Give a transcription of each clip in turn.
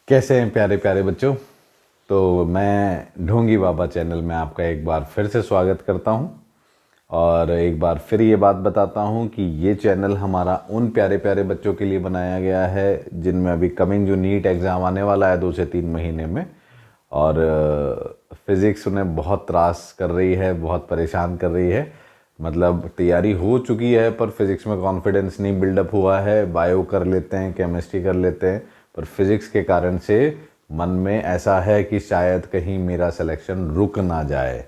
कैसे हैं प्यारे प्यारे बच्चों। तो मैं ढोंगी बाबा चैनल में आपका एक बार फिर से स्वागत करता हूं और एक बार फिर ये बात बताता हूं कि ये चैनल हमारा उन प्यारे प्यारे बच्चों के लिए बनाया गया है जिनमें अभी कमिंग जो नीट एग्ज़ाम आने वाला है 2 से 3 महीने में। और फिज़िक्स उन्हें बहुत त्रास कर रही है, बहुत परेशान कर रही है। मतलब तैयारी हो चुकी है पर फिज़िक्स में कॉन्फिडेंस नहीं बिल्डअप हुआ है। बायो कर लेते हैं, केमिस्ट्री कर लेते हैं, पर फिज़िक्स के कारण से मन में ऐसा है कि शायद कहीं मेरा सिलेक्शन रुक ना जाए।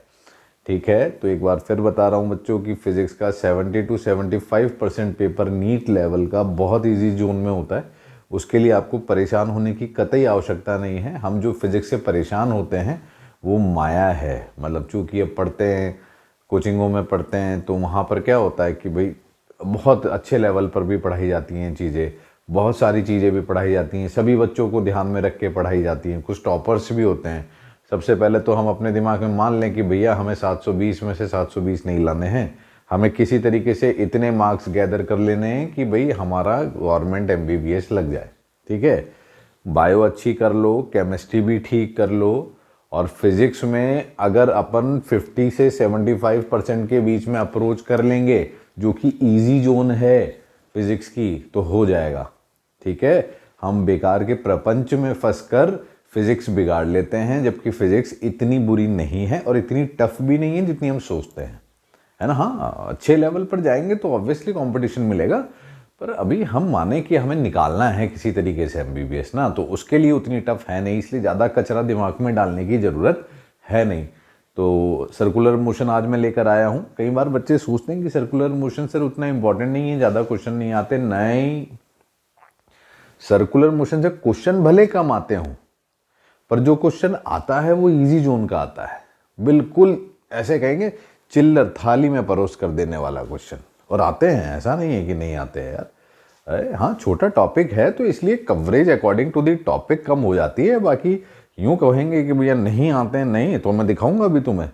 ठीक है, तो एक बार फिर बता रहा हूँ बच्चों की फ़िज़िक्स का 70 to 75% पेपर नीट लेवल का बहुत इजी जोन में होता है। उसके लिए आपको परेशान होने की कतई आवश्यकता नहीं है। हम जो फिज़िक्स से परेशान होते हैं वो माया है। मतलब चूँकि अब पढ़ते हैं, कोचिंगों में पढ़ते हैं, तो वहाँ पर क्या होता है कि भाई बहुत अच्छे लेवल पर भी पढ़ाई जाती हैं चीज़ें, बहुत सारी चीज़ें भी पढ़ाई जाती हैं, सभी बच्चों को ध्यान में रख के पढ़ाई जाती हैं। कुछ टॉपर्स भी होते हैं। सबसे पहले तो हम अपने दिमाग में मान लें कि भैया हमें 720 में से 720 नहीं लाने हैं, हमें किसी तरीके से इतने मार्क्स गैदर कर लेने हैं कि भाई हमारा गवर्नमेंट MBBS लग जाए। ठीक है, बायो अच्छी कर लो, केमिस्ट्री भी ठीक कर लो, और फिज़िक्स में अगर अपन 50 से 75% के बीच में अप्रोच कर लेंगे, जो कि इजी जोन है फिज़िक्स की, तो हो जाएगा। ठीक है, हम बेकार के प्रपंच में फंसकर फिज़िक्स बिगाड़ लेते हैं, जबकि फ़िज़िक्स इतनी बुरी नहीं है और इतनी टफ भी नहीं है जितनी हम सोचते हैं, है ना। हाँ, अच्छे लेवल पर जाएंगे तो ऑब्वियसली कंपटीशन मिलेगा, पर अभी हम माने कि हमें निकालना है किसी तरीके से MBBS ना, तो उसके लिए उतनी टफ है नहीं, इसलिए ज़्यादा कचरा दिमाग में डालने की ज़रूरत है नहीं। तो सर्कुलर मोशन आज मैं लेकर आया हूँ। कई बार बच्चे सोचते हैं कि सर्कुलर मोशन सर उतना इंपॉर्टेंट नहीं है, ज़्यादा क्वेश्चन नहीं आते। नहीं, सर्कुलर मोशन से क्वेश्चन भले कम आते हों, पर जो क्वेश्चन आता है वो इजी जोन का आता है। बिल्कुल ऐसे कहेंगे चिल्लर थाली में परोस कर देने वाला क्वेश्चन, और आते हैं, ऐसा नहीं है कि नहीं आते हैं यार। अरे हाँ, छोटा टॉपिक है तो इसलिए coverage according to the topic कम हो जाती है। बाकी यूँ कहेंगे कि भैया नहीं आते हैं, नहीं तो मैं दिखाऊंगा अभी तुम्हें,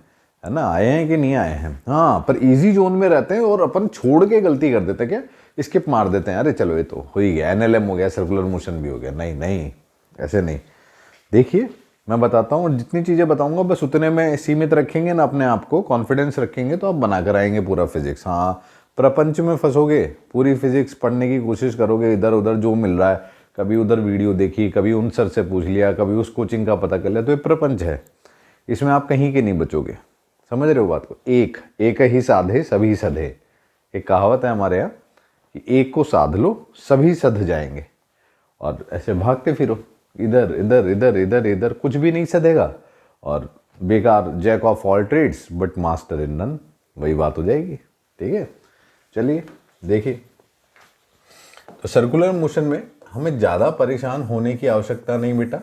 है ना, आए हैं कि नहीं आए हैं। हाँ, पर इजी जोन में रहते हैं और अपन छोड़ के गलती कर देते हैं, क्या स्किप मार देते हैं, अरे चलो ये तो हो ही गया, NLM हो गया, सर्कुलर मोशन भी हो गया। नहीं नहीं, ऐसे नहीं। देखिए, मैं बताता हूँ, जितनी चीज़ें बताऊंगा बस उतने में सीमित रखेंगे ना अपने आप को, कॉन्फिडेंस रखेंगे तो आप बना कर आएंगे पूरा फिजिक्स। हाँ, प्रपंच में फंसोगे, पूरी फिजिक्स पढ़ने की कोशिश करोगे, इधर उधर जो मिल रहा है, कभी उधर वीडियो देखी, कभी उन सर से पूछ लिया, कभी उस कोचिंग का पता कर लिया, तो ये प्रपंच है। इसमें आप कहीं के नहीं बचोगे। समझ रहे हो बात को। एक ही साधे सभी सधे, एक कहावत है हमारे यहाँ कि एक को साध लो सभी सध जाएंगे, और ऐसे भागते फिरो इधर इधर इधर इधर इधर, कुछ भी नहीं सधेगा और बेकार, jack of all trades but master in none, वही बात हो जाएगी। ठीक है, चलिए देखिए। तो सर्कुलर मोशन में हमें ज़्यादा परेशान होने की आवश्यकता नहीं बेटा।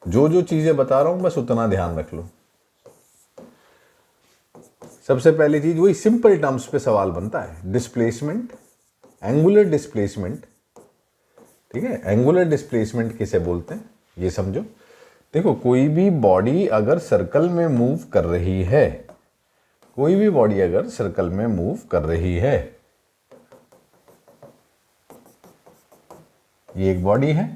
जो जो चीज़ें बता रहा हूँ बस उतना ध्यान रख लो। सबसे पहली चीज, वही सिंपल टर्म्स पे सवाल बनता है, डिस्प्लेसमेंट, एंगुलर डिस्प्लेसमेंट। ठीक है, एंगुलर डिस्प्लेसमेंट किसे बोलते हैं ये समझो। देखो, कोई भी बॉडी अगर सर्कल में मूव कर रही है, कोई भी बॉडी अगर सर्कल में मूव कर रही है, ये एक बॉडी है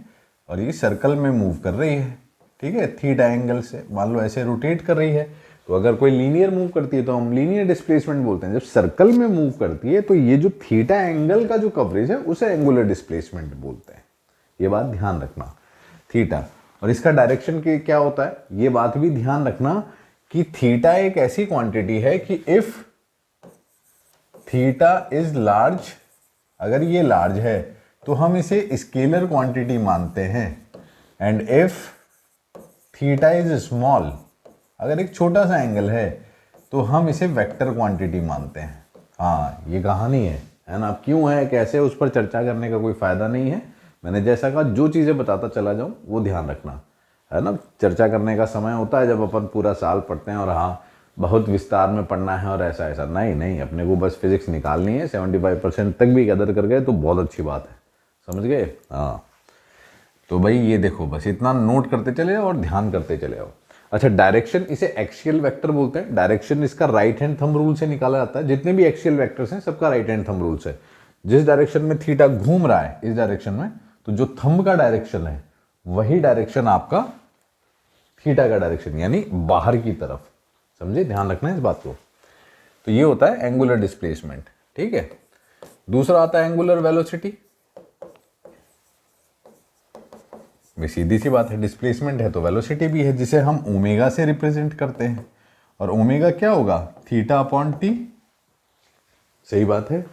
और ये सर्कल में मूव कर रही है, ठीक है, थीटा एंगल से, मान लो ऐसे रोटेट कर रही है, तो अगर कोई लीनियर मूव करती है तो हम लीनियर डिस्प्लेसमेंट बोलते हैं। जब सर्कल में मूव करती है तो ये जो थीटा एंगल का जो कवरेज है उसे एंगुलर डिस्प्लेसमेंट बोलते हैं। ये बात ध्यान रखना, थीटा, और इसका डायरेक्शन क्या होता है ये बात भी ध्यान रखना कि थीटा एक ऐसी क्वांटिटी है कि इफ थीटा इज लार्ज, अगर ये लार्ज है तो हम इसे स्केलर क्वांटिटी मानते हैं, and if theta is small, अगर एक छोटा सा एंगल है तो हम इसे वेक्टर क्वांटिटी मानते हैं। हाँ, ये कहानी है ना। क्यों है, कैसे, उस पर चर्चा करने का कोई फायदा नहीं है। मैंने जैसा कहा, जो चीज़ें बताता चला जाऊँ वो ध्यान रखना, है ना। चर्चा करने का समय होता है जब अपन पूरा साल पढ़ते हैं और हाँ बहुत विस्तार में पढ़ना है और ऐसा ऐसा नहीं नहीं, अपने को बस फिजिक्स निकालनी है। 75% तक भी गदर कर गए तो बहुत अच्छी बात है, समझ गए। हाँ, तो भाई ये देखो, बस इतना नोट करते चले जाओ और ध्यान करते चले जाओ। अच्छा, डायरेक्शन, इसे एक्सियल वेक्टर बोलते हैं। डायरेक्शन इसका राइट हैंड थंब रूल से निकाला जाता है। जितने भी एक्सियल वेक्टर्स हैं सबका राइट हैंड थंब रूल से, जिस डायरेक्शन में थीटा घूम रहा है इस डायरेक्शन में, तो जो थंब का डायरेक्शन है वही डायरेक्शन आपका थीटा का डायरेक्शन, यानी बाहर की तरफ। समझे, ध्यान रखना है इस बात को। तो ये होता है एंगुलर डिस्प्लेसमेंट, ठीक है। दूसरा आता है एंगुलर वेलोसिटी। सीधी सी बात है, डिस्प्लेसमेंट है तो वेलोसिटी भी है, जिसे हम ओमेगा से रिप्रेजेंट करते हैं। और ओमेगा क्या होगा, थीटा अपॉन टी। सही बात है।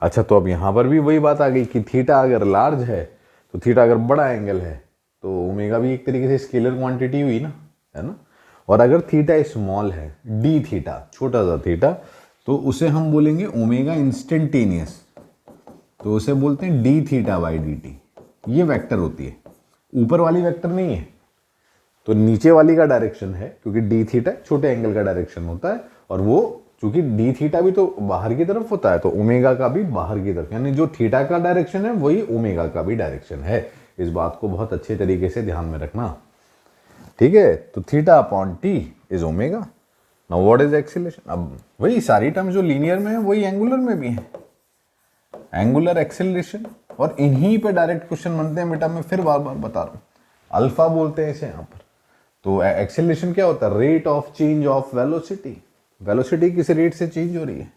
अच्छा, तो अब यहां पर भी वही बात आ गई कि थीटा अगर लार्ज है तो थीटा अगर बड़ा एंगल है तो ओमेगा भी एक तरीके से स्केलर क्वांटिटी हुई ना, है ना। और अगर थीटा स्मॉल है, डी थीटा, छोटा सा थीटा, तो उसे हम बोलेंगे ओमेगा इंस्टेंटेनियस, तो उसे बोलते हैं D theta by D T. ये वेक्टर होती है, ऊपर वाली वेक्टर नहीं है, तो नीचे वाली का डायरेक्शन है, क्योंकि डी थीटा छोटे एंगल का डायरेक्शन होता है। और वो चूंकि डी थीटा भी तो बाहर की तरफ होता है, तो ओमेगा का भी बाहर की तरफ, यानी जो थीटा का डायरेक्शन है वही ओमेगा का भी डायरेक्शन है। इस बात को बहुत अच्छे तरीके से ध्यान में रखना, ठीक है। तो theta upon T is omega. Now what is acceleration. अब वही सारी टर्म जो लीनियर में है वही एंगुलर में भी है, एंगुलर एक्सीलरेशन। और इन्हीं पे डायरेक्ट क्वेश्चन बनते हैं बेटा, मैं फिर बार बार बता रहा हूं, अल्फा बोलते हैं इसे यहां पर। तो एक्सीलरेशन क्या होता है, rate of change of velocity. Velocity किस रेट से चेंज हो रही है,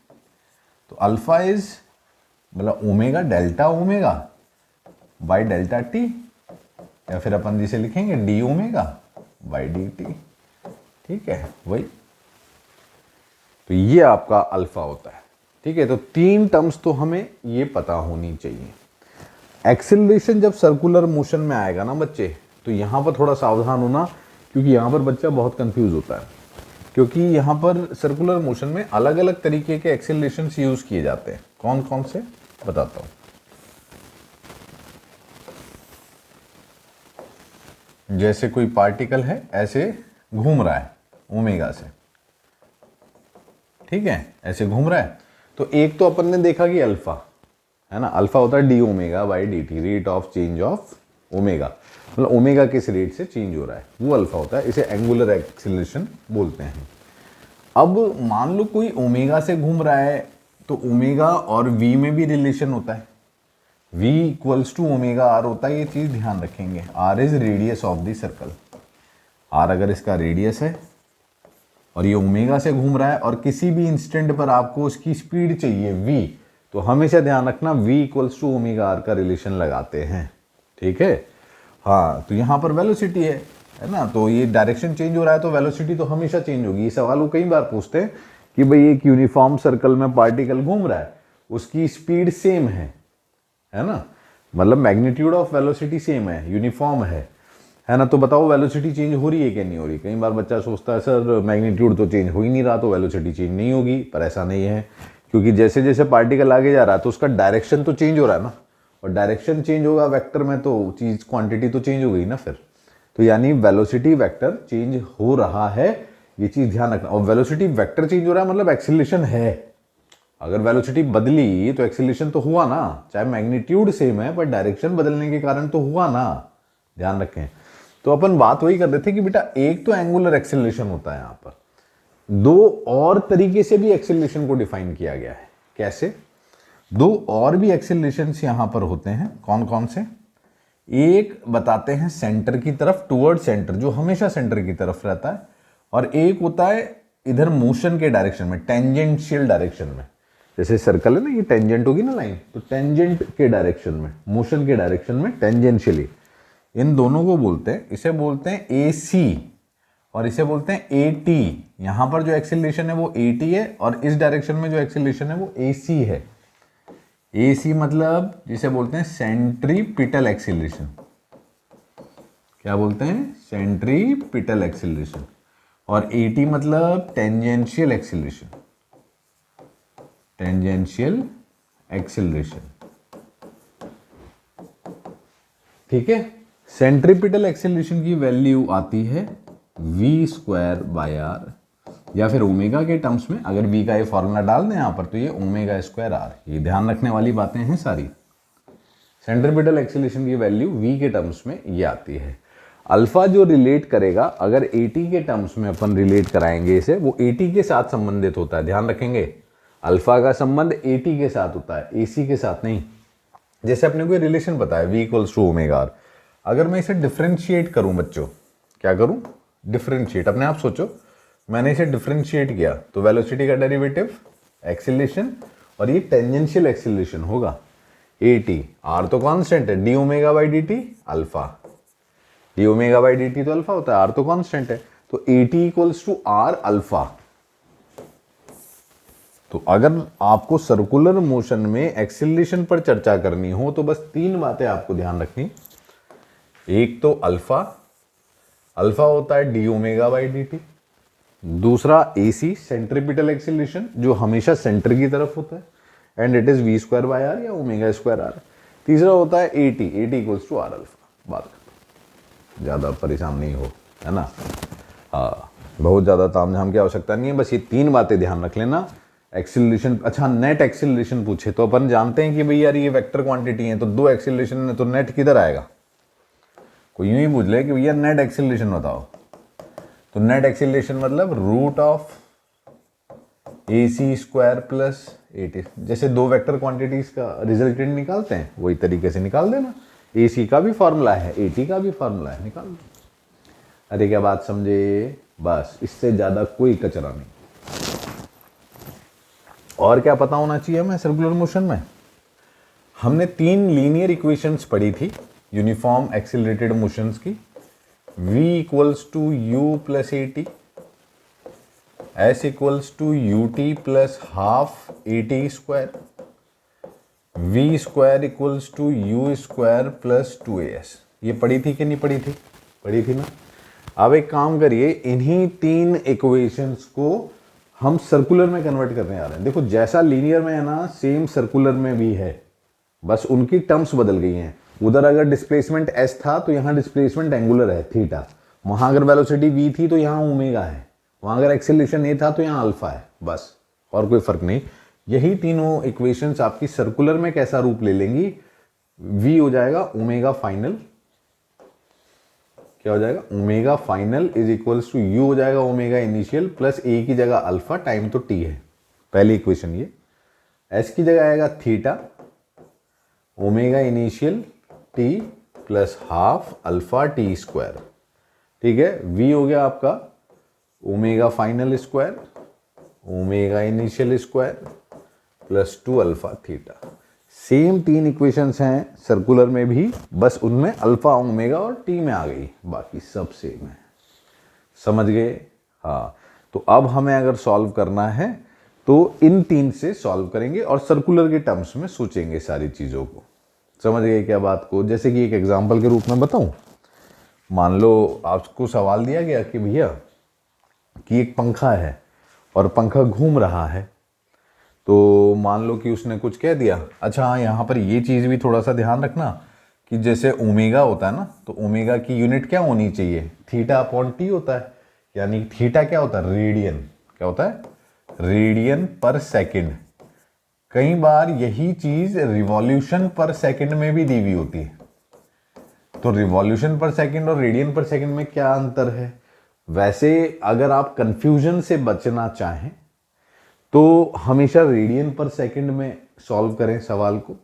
तो अल्फा इज मतलब omega, delta omega by delta T, या फिर अपन जिसे लिखेंगे D omega by D T, ठीक है वही। तो ये आपका अल्फा होता है, ठीक है। तो तीन टर्म्स तो हमें ये पता होनी चाहिए। एक्सीलरेशन जब सर्कुलर मोशन में आएगा ना बच्चे, तो यहां पर थोड़ा सावधान होना, क्योंकि यहां पर बच्चा बहुत कंफ्यूज होता है। क्योंकि यहां पर सर्कुलर मोशन में अलग अलग तरीके के एक्सीलरेशन यूज किए जाते हैं। कौन कौन से बताता हूं। जैसे कोई पार्टिकल है ऐसे घूम रहा है ओमेगा से, ठीक है, ऐसे घूम रहा है, तो एक तो अपन ने देखा कि अल्फा है ना, अल्फा होता है D omega by D T, rate of change of omega, मतलब ओमेगा किस रेट से चेंज हो रहा है वो अल्फा होता है। इसे एंगुलर एक्सीलरेशन बोलते हैं। अब मान लो कोई ओमेगा से घूम रहा है, तो ओमेगा और वी में भी रिलेशन होता है, v equals to omega R होता है। ये चीज ध्यान रखेंगे, R is radius of the circle. R अगर इसका रेडियस है और ये ओमेगा से घूम रहा है और किसी भी इंस्टेंट पर आपको उसकी स्पीड चाहिए v, तो हमेशा ध्यान रखना v equals to omega R का रिलेशन लगाते हैं, ठीक है। हाँ, तो यहां पर वेलोसिटी है ना, तो ये डायरेक्शन चेंज हो रहा है तो वेलोसिटी तो हमेशा चेंज होगी। ये सवाल वो कई बार पूछते हैं कि भाई एक यूनिफॉर्म सर्कल में पार्टिकल घूम रहा है, उसकी स्पीड सेम है ना, मतलब मैग्नीट्यूड ऑफ वेलोसिटी सेम है, यूनिफॉर्म है ना, तो बताओ वेलोसिटी चेंज हो रही है क्या नहीं हो रही। कई बार बच्चा सोचता है सर मैग्नीट्यूड तो चेंज हो ही नहीं रहा, तो वेलोसिटी चेंज नहीं होगी, पर ऐसा नहीं है, क्योंकि जैसे जैसे पार्टिकल आगे जा रहा है तो उसका डायरेक्शन तो चेंज हो रहा है ना, और डायरेक्शन चेंज होगा वेक्टर में तो चीज क्वांटिटी तो चेंज हो गई ना फिर। तो यानी वेलोसिटी वेक्टर चेंज हो रहा है, ये चीज ध्यान रखना। और वेलोसिटी वेक्टर चेंज हो रहा है मतलब एक्सीलरेशन है। अगर वेलोसिटी बदली तो एक्सीलरेशन तो हुआ ना, चाहे मैग्नीट्यूड सेम है पर डायरेक्शन बदलने के कारण तो हुआ ना, ध्यान रखें। तो अपन बात वही कर रहे थे कि बेटा एक तो एंगुलर एक्सीलरेशन होता है, यहां पर दो और तरीके से भी एक्सीलरेशन को डिफाइन किया गया है। कैसे, दो और भी एक्सीलरेशंस यहां पर होते हैं। कौन कौन से, एक बताते हैं सेंटर की तरफ, टुवर्ड सेंटर, जो हमेशा सेंटर की तरफ रहता है, और एक होता है इधर मोशन के डायरेक्शन में, टेंजेंशियल डायरेक्शन में। जैसे सर्कल है ना, ये टेंजेंट होगी ना लाइन, तो टेंजेंट के डायरेक्शन में, मोशन के डायरेक्शन में, टेंजेंशियली। इन दोनों को बोलते हैं, इसे बोलते हैं ए सी और इसे बोलते हैं ए टी। यहां पर जो एक्सीलरेशन है वो ए टी है, और इस डायरेक्शन में जो एक्सीलरेशन है वो ए सी है। ए सी मतलब जिसे बोलते हैं सेंट्रीपिटल एक्सीलरेशन। क्या बोलते हैं, सेंट्रीपिटल एक्सीलरेशन। और ए टी मतलब टेंजेंशियल एक्सीलरेशन, टेंजेंशियल एक्सीलरेशन, ठीक है। सेंट्रीपिटल एक्सीलरेशन की वैल्यू आती है v स्क्वायर बाय आर, या फिर ओमेगा के टर्म्स में अगर v का ये फॉर्मूला डाल दें यहां पर, तो ये ओमेगा स्क्वायर आर। ये ध्यान रखने वाली बातें हैं सारी। सेंट्रीपिटल एक्सीलरेशन की वैल्यू v के टर्म्स में ये आती है। अल्फा जो रिलेट करेगा, अगर at के टर्म्स में अपन रिलेट कराएंगे इसे, वो at के साथ संबंधित होता है, ध्यान रखेंगे। अल्फा का संबंध at के साथ होता है, ac के साथ नहीं। जैसे अपने को रिलेशन पता है v equals to omega R, अगर मैं इसे डिफरेंशिएट करूं बच्चों, क्या करूं, डिफरेंशिएट, अपने आप सोचो, मैंने इसे डिफरेंशिएट किया तो वेलोसिटी का डेरिवेटिव एक्सीलरेशन और ये टेंजेंशियल एक्सीलरेशन होगा at, r तो कांस्टेंट है, D omega by D T alpha, D omega by D T तो अल्फा होता है, r तो कांस्टेंट है, तो at equals to r alpha. तो अगर आपको सर्कुलर मोशन में एक्सीलरेशन पर चर्चा करनी हो तो बस तीन बातें आपको ध्यान रखनी। एक तो अल्फा, अल्फा होता है D omega by D T. दूसरा एसी सेंट्रीपिटल एक्सीलरेशन जो हमेशा सेंटर की तरफ होता है and it is V square by R या ओमेगा स्क्वायर आर। तीसरा होता है AT, AT equals to R alpha. बात खत्म, ज्यादा परेशान नहीं हो, है ना। हाँ, बहुत ज्यादा तामझाम की आवश्यकता नहीं है, बस ये तीन बातें ध्यान रख लेना। एक्सीलरेशन, अच्छा नेट एक्सीलरेशन पूछे तो अपन जानते हैं कि भाई यार ये वेक्टर क्वांटिटी है तो दो एक्सीलरेशन है तो नेट किधर आएगा। कोई यूं ही पूछ ले कि भैया नेट एक्सीलरेशन बताओ, तो नेट एक्सीलरेशन मतलब root of A C square plus A T. जैसे दो वेक्टर क्वांटिटीज का रिजल्टेंट निकालते हैं वही तरीके से निकाल देना। ए सी का भी फॉर्मूला है, ए टी का भी फॉर्मूला है, निकाल दो। अरे क्या बात समझे, बस इससे ज्यादा कोई कचरा नहीं। और क्या पता होना चाहिए हमें सर्कुलर मोशन में, हमने तीन लीनियर इक्वेशंस पढ़ी थी यूनिफॉर्म एक्सिलरेटेड मोशंस की। v equals to U plus A T, S equals to U T plus half A T square, V square equals to U square plus two A S. ये पढ़ी थी कि नहीं पढ़ी थी, पढ़ी थी ना। अब एक काम करिए, इन्हीं तीन इक्वेशंस को हम सर्कुलर में कन्वर्ट करने आ रहे हैं। देखो जैसा लीनियर में है ना सेम सर्कुलर में भी है, बस उनकी टर्म्स बदल गई हैं। उधर अगर डिस्प्लेसमेंट s था तो यहाँ डिस्प्लेसमेंट एंगुलर है थीटा, वहां अगर वेलोसिटी v थी तो यहाँ ओमेगा है, वहां अगर एक्सेलरेशन a था तो यहाँ अल्फा है, बस और कोई फर्क नहीं। यही तीनों इक्वेशंस आपकी सर्कुलर में कैसा रूप ले लेंगी, v हो जाएगा ओमेगा फाइनल, क्या हो जाएगा, omega final is equals to U हो जाएगा ओमेगा इनिशियल प्लस ए की जगह अल्फा, टाइम तो टी है, पहली इक्वेशन ये। एस की जगह आएगा theta omega initial T plus half alpha T square, ठीक है। वी हो गया आपका omega final square omega initial square plus to alpha theta. Same तीन इक्वेशंस हैं सर्कुलर में भी, बस उनमें अल्फा ओमेगा और टी में आ गई, बाकी सब सेम है। समझ गए, हाँ। तो अब हमें अगर सॉल्व करना है तो इन तीन से सॉल्व करेंगे और सर्कुलर के टर्म्स में सोचेंगे सारी चीज़ों को। समझ गए क्या बात को। जैसे कि एक एग्जांपल के रूप में बताऊं, मान लो आपको सवाल दिया गया कि भैया कि एक पंखा है और पंखा घूम रहा है, तो मान लो कि उसने कुछ कह दिया। अच्छा हाँ, यहाँ पर ये चीज़ भी थोड़ा सा ध्यान रखना कि जैसे ओमेगा होता है ना, तो ओमेगा की यूनिट क्या होनी चाहिए, थीटा अपॉन टी होता है, यानी थीटा क्या होता है, रेडियन, क्या होता है, रेडियन पर सेकंड। कई बार यही चीज रिवॉल्यूशन पर सेकंड में भी दी हुई होती है। तो रिवॉल्यूशन पर सेकंड और रेडियन पर सेकंड में क्या अंतर है। वैसे अगर आप कंफ्यूजन से बचना चाहें तो हमेशा रेडियन पर सेकंड में सॉल्व करें सवाल को।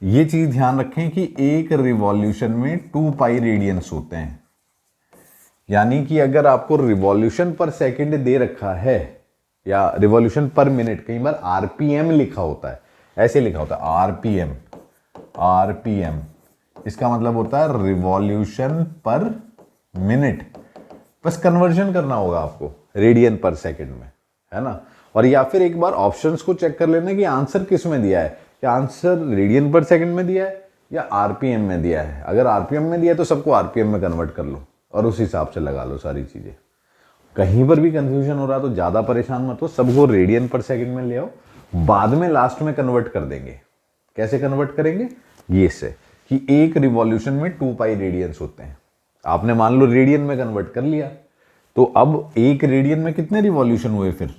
ये चीज ध्यान रखें कि एक रिवॉल्यूशन में 2 पाई रेडियंस होते हैं, यानी कि अगर आपको रिवॉल्यूशन पर सेकंड दे रखा है या रिवॉल्यूशन पर मिनट, कई बार आरपीएम लिखा होता है, ऐसे लिखा होता है आरपीएम, आरपीएम इसका मतलब होता है रिवॉल्यूशन पर मिनट। बस कन्वर्जन करना होगा आपको रेडियन पर सेकंड में, है ना। और या फिर एक बार ऑप्शंस को चेक कर लेना कि आंसर किस में दिया है, क्या आंसर रेडियन पर सेकंड में दिया है या आरपीएम में दिया है। अगर आरपीएम में दिया है तो सबको आरपीएम में कन्वर्ट कर लो और उस हिसाब से लगा लो सारी चीजें। कहीं पर भी कंफ्यूजन हो रहा तो ज्यादा परेशान मत हो, सबको रेडियन पर सेकंड में ले आओ, बाद में लास्ट में कन्वर्ट कर देंगे। कैसे कन्वर्ट करेंगे, ये से कि एक रिवॉल्यूशन में 2 पाई रेडियंस होते हैं। आपने मान लो रेडियन में कन्वर्ट कर लिया, तो अब एक रेडियन में कितने रिवॉल्यूशन हुए, फिर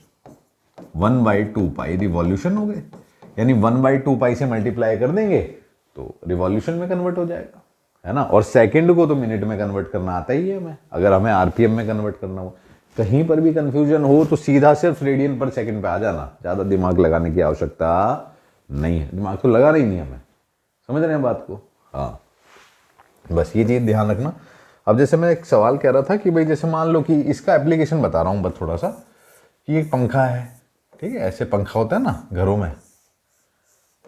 1/2 पाई रिवॉल्यूशन हो गए, यानी 1/2 पाई से मल्टीप्लाई कर देंगे तो रिवॉल्यूशन में कन्वर्ट हो जाएगा, है ना। और सेकंड को तो मिनट में कन्वर्ट करना आता ही है हमें, अगर हमें आरपीएम में कन्वर्ट करना हो। कहीं पर भी कंफ्यूजन हो तो सीधा सिर्फ रेडियन पर सेकंड पे आ जाना, ज्यादा दिमाग लगाने की आवश्यकता नहीं है, दिमाग तो लगाना ही नहीं हमें। समझ रहे हैं बात को, हाँ। बस ये चीज़ ध्यान रखना। अब जैसे मैं एक सवाल कह रहा था कि भाई जैसे मान लो कि इसका एप्लीकेशन बता रहा हूँ बस थोड़ा सा, कि एक पंखा है, ठीक है, ऐसे पंखा होता है ना घरों में।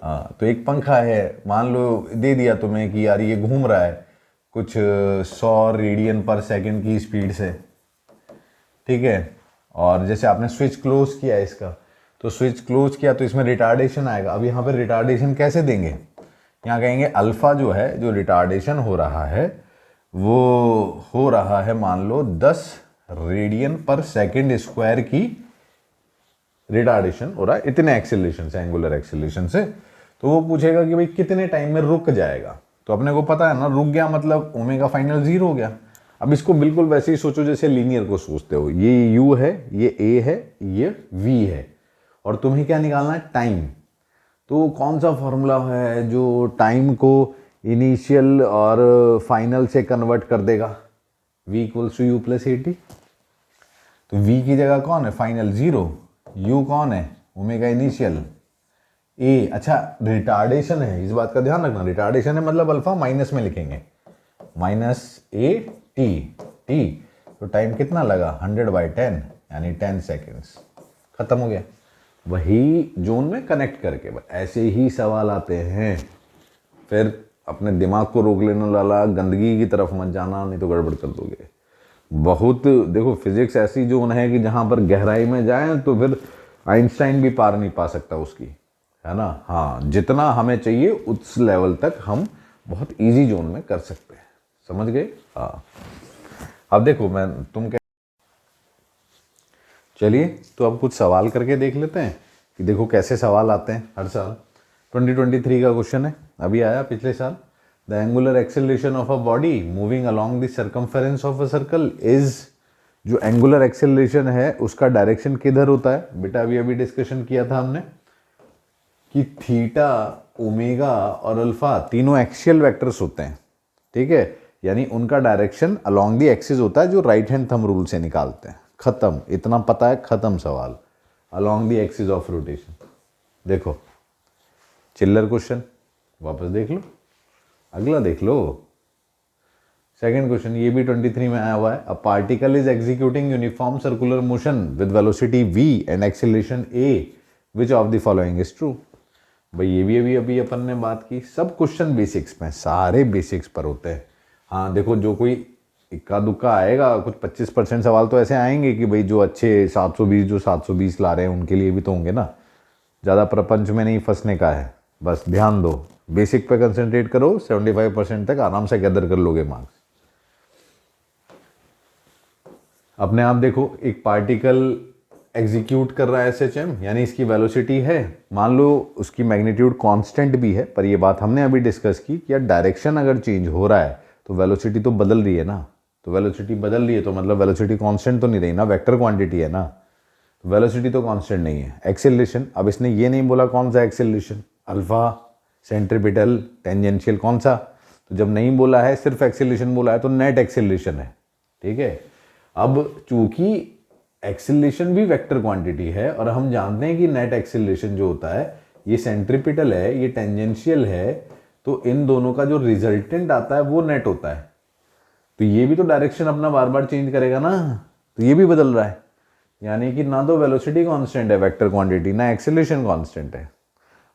हाँ, तो एक पंखा है, मान लो दे दिया तुम्हें कि यार ये घूम रहा है कुछ 100 रेडियन पर सेकंड की स्पीड से, ठीक है। और जैसे आपने स्विच क्लोज किया है इसका, तो स्विच क्लोज किया तो इसमें रिटार्डेशन आएगा। अब यहाँ पर रिटार्डेशन कैसे देंगे, यहाँ कहेंगे अल्फा जो है, जो रिटार्डेशन हो रहा है वो हो रहा है मान लो 10 रेडियन पर सेकंड स्क्वायर की रिटार्डेशन हो रहा है इतने एक्सेलरेशन से, एंगुलर एक्सेलरेशन से। तो वो पूछेगा कि भाई कितने टाइम में रुक जाएगा। तो अपने को पता है ना, रुक गया मतलब ओमेगा फाइनल 0 हो गया। अब इसको बिल्कुल वैसे ही सोचो जैसे लीनियर को सोचते हो, ये u है, ये a है, ये v है, और तुम्हें क्या निकालना है, टाइम। तो कौन सा फॉर्मूला है जो टाइम को इनिशियल और फाइनल से कन्वर्ट कर देगा, v equals to U plus A T. तो v की जगह कौन है, फाइनल 0, u कौन है, ओमेगा इनिशियल, ए। अच्छा रिटार्डेशन है, इस बात का ध्यान रखना, रिटार्डेशन है मतलब अल्फा माइनस में लिखेंगे, माइनस ए टी, टी। तो टाइम कितना लगा, 100/10 यानी 10 सेकेंड्स, खत्म हो गया। वही जोन में कनेक्ट करके बस ऐसे ही सवाल आते हैं। फिर अपने दिमाग को रोक लेने वाला, गंदगी की तरफ मत जाना, नहीं तो गड़बड़ कर दोगे। बहुत देखो फिजिक्स ऐसी जोन है कि जहाँ पर गहराई में जाए तो फिर आइंस्टाइन भी पार नहीं पा सकता उसकी, है ना। हाँ, जितना हमें चाहिए उस लेवल तक हम बहुत इजी जोन में कर सकते हैं, समझ गए। हाँ, अब देखो तुम क्या, चलिए तो अब कुछ सवाल करके देख लेते हैं कि देखो कैसे सवाल आते हैं हर साल। 2023 का क्वेश्चन है, अभी आया पिछले साल। The angular acceleration of a body moving along the circumference of a circle is, जो एंगुलर एक्सेलरेशन है उसका डायरेक्शन किधर होता है बेटा, अभी डिस्कशन किया था हमने कि थीटा, ओमेगा और अल्फा तीनों एक्सियल वेक्टर्स होते हैं, ठीक है। यानी उनका डायरेक्शन अलोंग द एक्सिस होता है, जो राइट हैंड थंब रूल से निकालते हैं। खत्म, इतना पता है, खत्म सवाल। Along the axis of rotation. देखो चिल्लर क्वेश्चन, वापस देख लो, अगला देख लो। सेकंड क्वेश्चन ये भी 23 में आया हुआ है। A particle is executing uniform circular motion with velocity v and acceleration a, which of the following is true. भाई ये भी अभी अपन ने बात की। सब क्वेश्चन बेसिक्स में, सारे बेसिक्स पर होते हैं। हाँ देखो, जो कोई इक्का दुक्का आएगा, कुछ 25% सवाल तो ऐसे आएंगे कि भाई जो अच्छे 720 जो 720 ला रहे हैं उनके लिए भी तो होंगे ना। ज़्यादा प्रपंच में नहीं फंसने का है, बस ध्यान दो, बेसिक पे कंसंट्रेट करो, 75% तक आराम से गैदर कर लोगे मार्क्स। अपने आप देखो, एक पार्टिकल एग्जीक्यूट कर रहा है एसएचएम, यानी इसकी वेलोसिटी है, मान लो उसकी मैग्नीट्यूड कांस्टेंट भी है, पर ये बात हमने अभी डिस्कस की कि यार डायरेक्शन अगर चेंज हो रहा है तो वेलोसिटी तो बदल रही है ना। तो वेलोसिटी बदल रही है तो मतलब वेलोसिटी कांस्टेंट तो नहीं रही ना, वेक्टर क्वांटिटी है ना, तो वेलोसिटी तो कांस्टेंट नहीं है। एक्सेलरेशन, अब इसने ये नहीं बोला कौन सा एक्सेलरेशन, अल्फा, सेंट्रीपिटल, टेंजेंशियल, कौन सा। तो जब नहीं बोला है, सिर्फ एक्सेलरेशन बोला है, तो नेट एक्सेलरेशन है, ठीक है। अब चूंकि एक्सेलरेशन भी वेक्टर क्वांटिटी है और हम जानते हैं कि नेट एक्सेलरेशन जो होता है ये सेंट्रीपिटल है, ये टेंजेंशियल है, तो इन दोनों का जो रिजल्टेंट आता है वो नेट होता है। तो ये भी तो डायरेक्शन अपना बार बार चेंज करेगा ना, तो ये भी बदल रहा है। यानी कि ना तो वेलोसिटी कांस्टेंट है वेक्टर क्वांटिटी, ना एक्सेलरेशन कांस्टेंट है।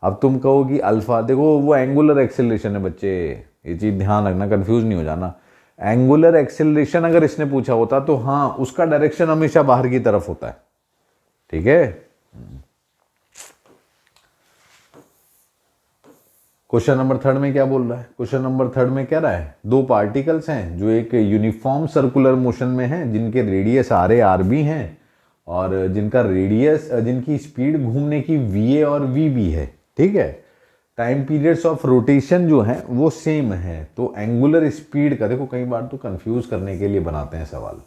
अब तुम कहो कि अल्फा, देखो वो एंगुलर एक्सेलरेशन है बच्चे, ये चीज़ ध्यान रखना, कंफ्यूज नहीं हो जाना। एंगुलर एक्सेलरेशन अगर इसने पूछा होता तो हाँ, उसका डायरेक्शन हमेशा बाहर की तरफ होता है, ठीक है। क्वेश्चन नंबर 3 में क्या बोल रहा है, क्वेश्चन नंबर 3 में क्या रहा है, दो पार्टिकल्स हैं जो एक यूनिफॉर्म सर्कुलर मोशन में हैं, जिनके radius R A R B हैं और जिनका रेडियस, जिनकी स्पीड घूमने की वी ए और वी बी है, ठीक है। टाइम पीरियड्स ऑफ रोटेशन जो है वो सेम है। तो एंगुलर स्पीड का देखो, कई बार तो कंफ्यूज करने के लिए बनाते हैं सवाल,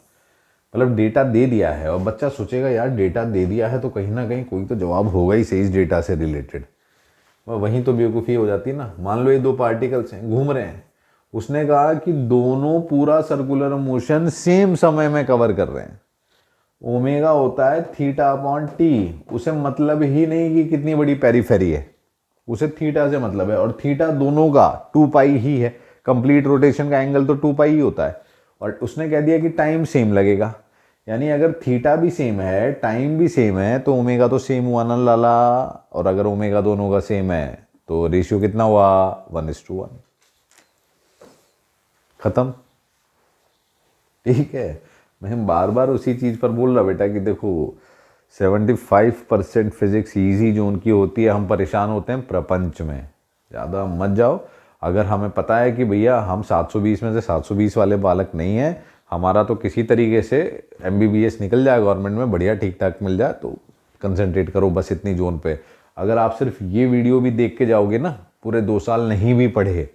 मतलब डेटा दे दिया है और बच्चा सोचेगा यार डेटा दे दिया है तो कहीं ना कहीं कोई तो जवाब होगा ही सही इस डेटा से रिलेटेड, वहीं तो बेवकूफ़ी हो जाती है ना। मान लो ये दो पार्टिकल्स हैं, घूम रहे हैं, उसने कहा कि दोनों पूरा सर्कुलर मोशन सेम समय में कवर कर रहे हैं। ओमेगा होता है थीटा अपॉन टी, उसे मतलब ही नहीं कि कितनी बड़ी पेरीफेरी है, उसे थीटा से मतलब है, और थीटा दोनों का 2 पाई ही है। कंप्लीट रोटेशन का एंगल तो 2 पाई ही होता है। और उसने कह दिया कि टाइम सेम लगेगा, यानी अगर थीटा भी सेम है, टाइम भी सेम है, तो ओमेगा तो सेम हुआ ना लाला। और अगर ओमेगा दोनों का सेम है तो रेशियो कितना हुआ, 1:1। खत्म। ठीक है, मैं बार बार उसी चीज पर बोल रहा बेटा कि देखो 75% फिजिक्स इजी जो उनकी होती है, हम परेशान होते हैं प्रपंच में। ज़्यादा मत जाओ। अगर हमें पता है कि भैया हम 720 में से 720 वाले बालक नहीं है, हमारा तो किसी तरीके से MBBS निकल जाए गवर्नमेंट में, बढ़िया ठीक ठाक मिल जाए, तो कंसंट्रेट करो बस इतनी जोन पे। अगर आप सिर्फ ये वीडियो भी देख के जाओगे ना, पूरे 2 साल नहीं भी पढ़े,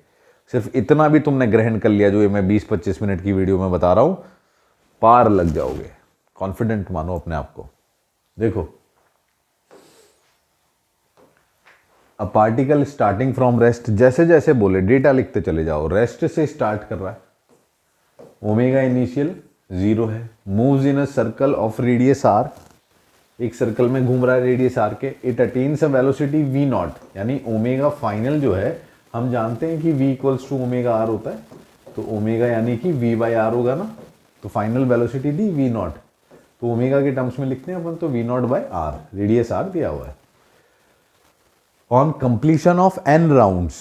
सिर्फ इतना भी तुमने ग्रहण कर लिया जो ये मैं 20-25 मिनट की वीडियो में बता रहा हूँ, पार लग जाओगे। कॉन्फिडेंट मानो अपने आप को। देखो, a particle starting from rest, जैसे जैसे बोले डेटा लिखते चले जाओ, रेस्ट से स्टार्ट कर रहा है, ओमेगा इनिशियल 0 है, moves in a circle of radius r, एक सर्कल में घूम रहा है रेडियस r के, it attains a velocity v0, यानी ओमेगा फाइनल जो है, हम जानते हैं कि v equals to omega r होता है, तो ओमेगा यानी कि v/r होगा ना, तो फाइनल वेलोसिटी दी v0, तो ओमेगा के टर्म्स में लिखते हैं अपन तो v0/r, रेडियस r दिया हुआ है। On completion of n rounds,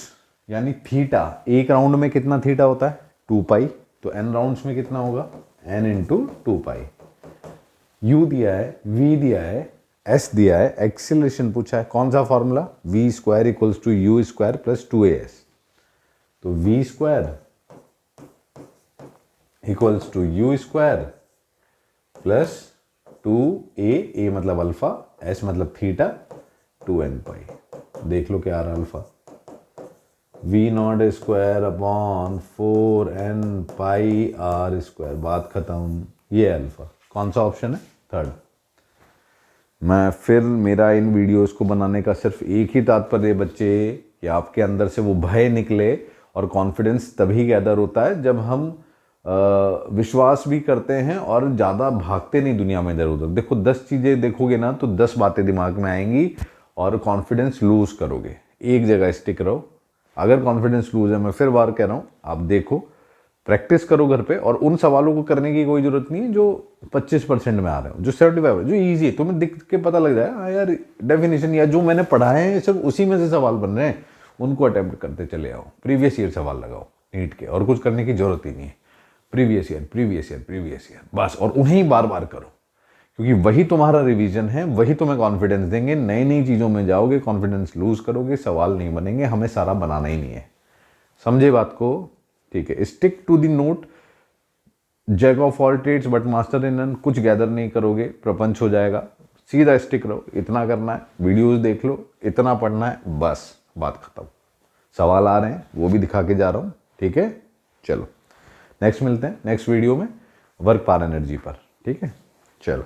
यानी थीटा, एक राउंड में कितना थीटा होता है, 2 पाई, तो n राउंड्स में कितना होगा, n इंटू 2 पाई। u दिया है, v दिया है, s दिया है, एक्सीलरेशन पूछा है, कौन सा formula, v² equals to u² plus 2as, तो v² equals to u² plus 2a मतलब अल्फा, s मतलब थीटा, 2n पाई। देख लो क्या आ रहा है अल्फा, v0² अपॉन 4n पाई r², बात खत्म। ये अल्फा, कौन सा ऑप्शन है, थर्ड। मैं फिर, मेरा इन वीडियोस को बनाने का सिर्फ एक ही तात्पर्य बच्चे, कि आपके अंदर से वो भय निकले, और कॉन्फिडेंस तभी गैदर होता है जब हम विश्वास भी करते हैं और ज़्यादा भागते नहीं दुनिया में इधर उधर। देखो 10 चीज़ें देखोगे ना तो 10 बातें दिमाग में आएंगी और कॉन्फिडेंस लूज करोगे। एक जगह स्टिक रहो। अगर कॉन्फिडेंस लूज है, मैं फिर बार कह रहा हूँ, आप देखो, प्रैक्टिस करो घर पे, और उन सवालों को करने की कोई जरूरत नहीं है जो 25% में आ रहे हो, जो 75, जो ईजी है, तुम्हें दिख के पता लग जाए, हाँ यार डेफिनेशन या जो मैंने पढ़ाए हैं सब उसी में से सवाल बन रहे हैं, उनको अटेम्प्ट करते चले आओ। प्रीवियस ईयर सवाल लगाओ नीट के, और कुछ करने की जरूरत ही नहीं है। Previous year, previous year, previous year, बस, और उन्हें बार बार करो, क्योंकि वही तुम्हारा रिवीजन है, वही तुम्हें कॉन्फिडेंस देंगे। नई नई चीज़ों में जाओगे, कॉन्फिडेंस लूज करोगे, सवाल नहीं बनेंगे, हमें सारा बनाना ही नहीं है। समझे बात को? ठीक है, stick to the note, jack of all trades but master in none, कुछ गैदर नहीं करोगे, प्रपंच हो जाएगा। सीधा स्टिक रहो, इतना करना है, वीडियोस देख लो, इतना पढ़ना है, बस, बात खत्म। सवाल आ रहे हैं, वो भी दिखा के जा रहा हूँ, ठीक है? चलो नेक्स्ट मिलते हैं नेक्स्ट वीडियो में, वर्क पावर एनर्जी पर, ठीक है? चलो।